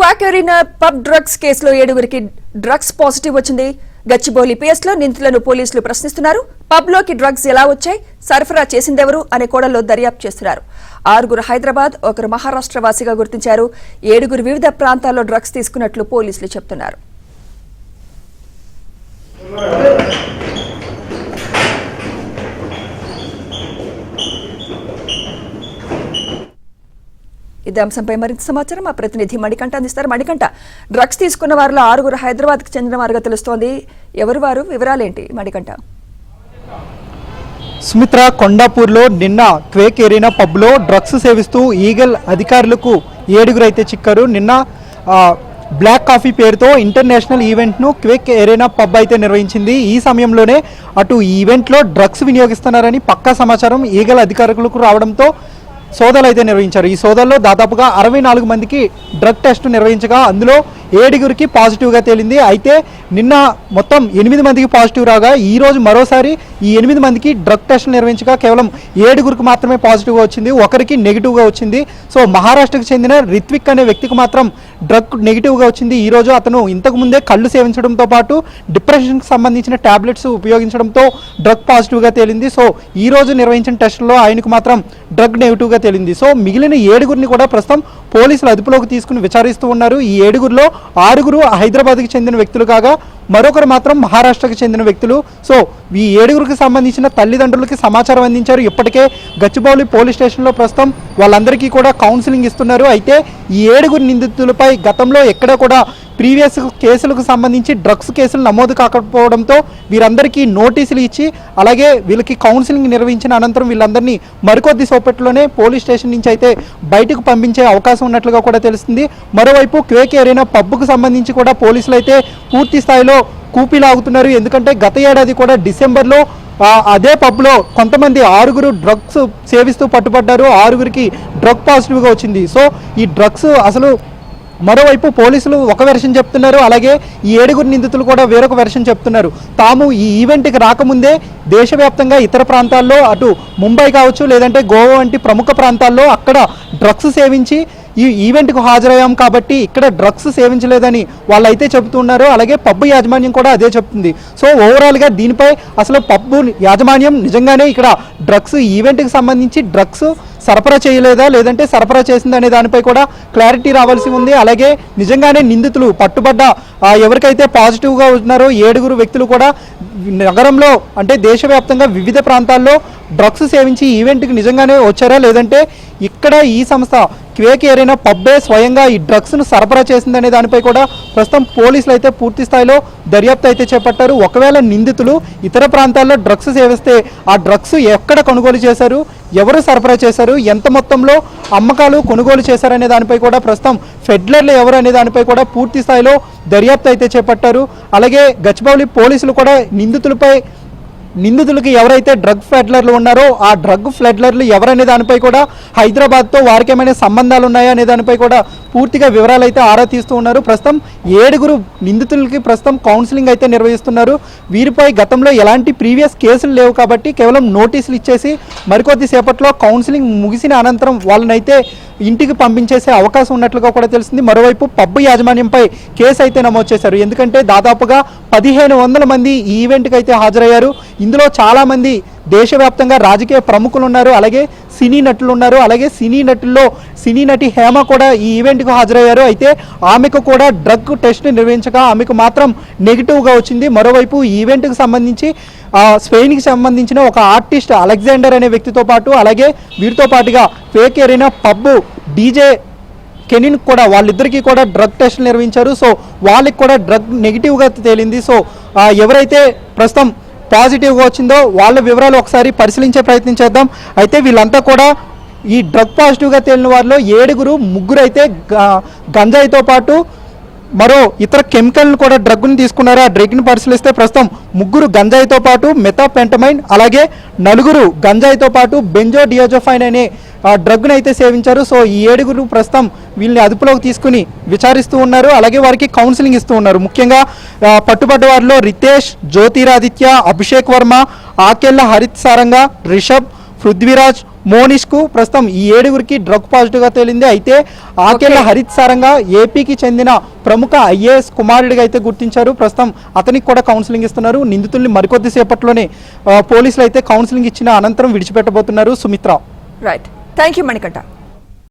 Quack arena pub drugs కేసులో 7గురికి drugs positive వచ్చింది. గచ్చిబౌలి పిఎస్లో నిందితులను పోలీసులు ప్రశ్నిస్తున్నారు. పబ్లోకి డ్రగ్స్ ఎలా వచ్చాయి, సరఫరా చేసిందెవరు అనే కోణంలో దర్యాప్తు చేస్తున్నారు. 6గురు హైదరాబాద్, 1 మహారాష్ట్ర వాసిగా గుర్తించారు. 7గురు వివిధ ప్రాంతాల్లో డ్రగ్స్ తీసుకున్నట్లు పోలీసులు చెబుతున్నారు. ఇదే అంశంపై మరింత సమాచారం మా ప్రతినిధి మణికంఠ అందిస్తారు. మణికంఠ, డ్రగ్స్ తీసుకున్న వారిలో 6గురు హైదరాబాద్కి చెందిన వారుగా తెలుస్తోంది. ఎవరు వారు, వివరాలేంటి మణికంఠ? సుమిత్ర, కొండాపూర్లో నిన్న క్వేక్ ఎరీనా పబ్లో డ్రగ్స్ సేవిస్తూ ఈగల్ అధికారులకు 7గురు అయితే చిక్కారు. నిన్న బ్లాక్ కాఫీ పేరుతో ఇంటర్నేషనల్ ఈవెంట్ను క్వేక్ ఎరీనా పబ్ అయితే నిర్వహించింది. ఈ సమయంలోనే అటు ఈవెంట్లో డ్రగ్స్ వినియోగిస్తున్నారని పక్కా సమాచారం ఈగల్ అధికారులకు రావడంతో సోదాలు అయితే నిర్వహించారు. ఈ సోదాల్లో దాదాపుగా 64 మందికి డ్రగ్ టెస్ట్ నిర్వహించగా అందులో 7గురికి పాజిటివ్గా తేలింది. అయితే నిన్న మొత్తం 8 మందికి పాజిటివ్ రాగా ఈరోజు మరోసారి ఈ 8 మందికి డ్రగ్ టెస్ట్ నిర్వహించగా కేవలం 7గురికి మాత్రమే పాజిటివ్గా వచ్చింది, ఒకరికి నెగిటివ్గా వచ్చింది. సో మహారాష్ట్రకు చెందిన రిత్విక్ అనే వ్యక్తికి మాత్రం డ్రగ్ నెగిటివ్గా వచ్చింది. ఈరోజు అతను ఇంతకుముందే కళ్ళు సేవించడంతో పాటు డిప్రెషన్కి సంబంధించిన టాబ్లెట్స్ ఉపయోగించడంతో డ్రగ్ పాజిటివ్గా తేలింది. సో ఈరోజు నిర్వహించిన టెస్టుల్లో ఆయనకు మాత్రం డ్రగ్ నెగిటివ్గా తేలింది. సో మిగిలిన 7గురిని కూడా ప్రస్తుతం పోలీసులు అదుపులోకి తీసుకుని విచారిస్తూ ఉన్నారు. ఈ 7గురిలో 6గురు హైదరాబాద్కి చెందిన వ్యక్తులు కాగా మరొకరు మాత్రం మహారాష్ట్రకు చెందిన వ్యక్తులు. సో ఈ 7గురికి సంబంధించిన తల్లిదండ్రులకి సమాచారం అందించారు. ఇప్పటికే గచ్చిబౌలి పోలీస్ స్టేషన్లో ప్రస్తుతం వాళ్ళందరికీ కూడా కౌన్సిలింగ్ ఇస్తున్నారు. అయితే ఈ 7గురు నిందితులపై గతంలో ఎక్కడ కూడా ప్రీవియస్ కేసులకు సంబంధించి డ్రగ్స్ కేసులు నమోదు కాకపోవడంతో వీరందరికీ నోటీసులు ఇచ్చి అలాగే వీళ్ళకి కౌన్సిలింగ్ నిర్వహించిన అనంతరం వీళ్ళందరినీ మరికొద్ది సేపట్లోనే పోలీస్ స్టేషన్ నుంచి అయితే బయటకు పంపించే అవకాశం ఉన్నట్లుగా కూడా తెలుస్తుంది. మరోవైపు క్వేక్ ఎరీనా పబ్కు సంబంధించి కూడా పోలీసులు అయితే పూర్తి స్థాయిలో కూపీలాగుతున్నారు. ఎందుకంటే గత ఏడాది కూడా డిసెంబర్లో అదే పబ్లో కొంతమంది 6గురు డ్రగ్స్ సేవిస్తూ పట్టుబడ్డారు. 6గురికి డ్రగ్ పాజిటివ్గా వచ్చింది. సో ఈ డ్రగ్స్ అసలు మరోవైపు పోలీసులు ఒక వెర్షన్ చెప్తున్నారు, అలాగే ఈ 7గురు నిందితులు కూడా వేరొక వెర్షన్ చెప్తున్నారు. తాము ఈ ఈవెంట్కి రాకముందే దేశవ్యాప్తంగా ఇతర ప్రాంతాల్లో అటు ముంబై కావచ్చు లేదంటే గోవా వంటి ప్రముఖ ప్రాంతాల్లో అక్కడ డ్రగ్స్ సేవించి ఈ ఈవెంట్కు హాజరయ్యాం కాబట్టి ఇక్కడ డ్రగ్స్ సేవించలేదని వాళ్ళైతే చెబుతున్నారు. అలాగే పబ్బు యాజమాన్యం కూడా అదే చెప్తుంది. సో ఓవరాల్గా దీనిపై అసలు పబ్బు యాజమాన్యం నిజంగానే ఇక్కడ డ్రగ్స్ ఈవెంట్కి సంబంధించి డ్రగ్స్ సరఫరా చేయలేదా లేదంటే సరఫరా చేసిందనే దానిపై కూడా క్లారిటీ రావాల్సి ఉంది. అలాగే నిజంగానే నిందితులు పట్టుబడ్డ ఎవరికైతే పాజిటివ్గా ఉన్నారో 7గురు వ్యక్తులు కూడా నగరంలో అంటే దేశవ్యాప్తంగా వివిధ ప్రాంతాల్లో డ్రగ్స్ సేవించి ఈవెంట్కి నిజంగానే వచ్చారా లేదంటే ఇక్కడ ఈ సంస్థ క్వేక్ ఎరీనా పబ్బే స్వయంగా ఈ డ్రగ్స్ను సరఫరా చేసిందనే దానిపై కూడా ప్రస్తుతం పోలీసులు అయితే పూర్తి స్థాయిలో దర్యాప్తు అయితే చేపట్టారు. ఒకవేళ నిందితులు ఇతర ప్రాంతాల్లో డ్రగ్స్ సేవిస్తే ఆ డ్రగ్స్ ఎక్కడ కొనుగోలు చేశారు, ఎవరు సరఫరా చేశారు, ఎంత మొత్తంలో అమ్మకాలు కొనుగోలు చేశారనే దానిపై కూడా ప్రస్తుతం ఫెడ్లర్లు ఎవరు అనే దానిపై కూడా పూర్తి స్థాయిలో దర్యాప్తు అయితే చేపట్టారు. అలాగే గచ్చిబౌలి పోలీసులు కూడా నిందితులకి ఎవరైతే డ్రగ్ ఫ్లెడ్లర్లు ఉన్నారో ఆ డ్రగ్ ఫ్లెడ్లర్లు ఎవరనే దానిపై కూడా హైదరాబాద్తో వారికి ఏమైనా సంబంధాలు ఉన్నాయా అనే దానిపై కూడా పూర్తిగా వివరాలు అయితే ఆరా తీస్తూ ఉన్నారు. ప్రస్తుతం 7గురు నిందితులకి ప్రస్తుతం కౌన్సిలింగ్ అయితే నిర్వహిస్తున్నారు. వీరిపై గతంలో ఎలాంటి ప్రీవియస్ కేసులు లేవు కాబట్టి కేవలం నోటీసులు ఇచ్చేసి మరికొద్ది సేపట్లో కౌన్సిలింగ్ ముగిసిన అనంతరం వాళ్ళనైతే ఇంటికి పంపించేసే అవకాశం ఉన్నట్లుగా కూడా తెలిసింది. మరోవైపు పబ్బు యాజమాన్యంపై కేసు అయితే నమోదు చేశారు. ఎందుకంటే దాదాపుగా 1500 మంది ఈ ఈవెంట్కి అయితే హాజరయ్యారు. ఇందులో చాలామంది దేశవ్యాప్తంగా రాజకీయ ప్రముఖులు ఉన్నారు, అలాగే సినీ నటులు ఉన్నారు. అలాగే సినీ నటుల్లో సినీ నటి హేమ కూడా ఈ ఈవెంట్కు హాజరయ్యారు. అయితే ఆమెకు కూడా డ్రగ్ టెస్ట్ నిర్వహించగా ఆమెకు మాత్రం నెగిటివ్గా వచ్చింది. మరోవైపు ఈ ఈవెంట్కి సంబంధించి స్పెయిన్కి సంబంధించిన ఒక ఆర్టిస్ట్ అలెగ్జాండర్ అనే వ్యక్తితో పాటు అలాగే వీరితో పాటుగా quake arena pub DJ Kenin కూడా వాళ్ళిద్దరికీ కూడా డ్రగ్ టెస్ట్ నిర్వహించారు. సో వాళ్ళకి కూడా డ్రగ్ నెగిటివ్గా తేలింది. సో ఎవరైతే ప్రస్తుతం పాజిటివ్గా వచ్చిందో వాళ్ళ వివరాలు ఒకసారి పరిశీలించే ప్రయత్నం చేద్దాం. అయితే వీళ్ళంతా కూడా ఈ డ్రగ్ పాజిటివ్గా తేలిన వారిలో 7గురు, 3 అయితే గంజాయితో పాటు మరో ఇతర కెమికల్ను కూడా డ్రగ్ను తీసుకున్నారు. ఆ డ్రగ్ను పరిశీలిస్తే ప్రస్తుతం 3 గంజాయితో పాటు మెథాపెంటమైన్ అలాగే 4 గంజాయితో పాటు బెంజోడియాజోఫైన్ అనే డ్రగ్ను అయితే సేవించారు. సో ఈ 7గురు ప్రస్తుతం వీళ్ళని అదుపులోకి తీసుకుని విచారిస్తూ ఉన్నారు. అలాగే వారికి కౌన్సిలింగ్ ఇస్తూ ఉన్నారు. ముఖ్యంగా పట్టుబడ్డ వారిలో రితేష్, జ్యోతిరాదిత్య, అభిషేక్ వర్మ, ఆకెళ్ళ హరిత్ సారంగా, రిషబ్, పృథ్వీరాజ్, మోనిష్కు ప్రస్తుతం ఈ 7గురికి డ్రగ్ పాజిటివ్గా తేలింది. అయితే ఆకేళ్ల హరిత్ సారంగా ఏపీకి చెందిన ప్రముఖ ఐఏఎస్ కుమారుడిగా అయితే గుర్తించారు. ప్రస్తుతం అతనికి కూడా కౌన్సిలింగ్ ఇస్తున్నారు. నిందితుల్ని మరికొద్ది సేపట్లోనే పోలీసులు అయితే కౌన్సిలింగ్ ఇచ్చిన అనంతరం విడిచిపెట్టబోతున్నారు. Sumitra. Right, thank you Manikanta.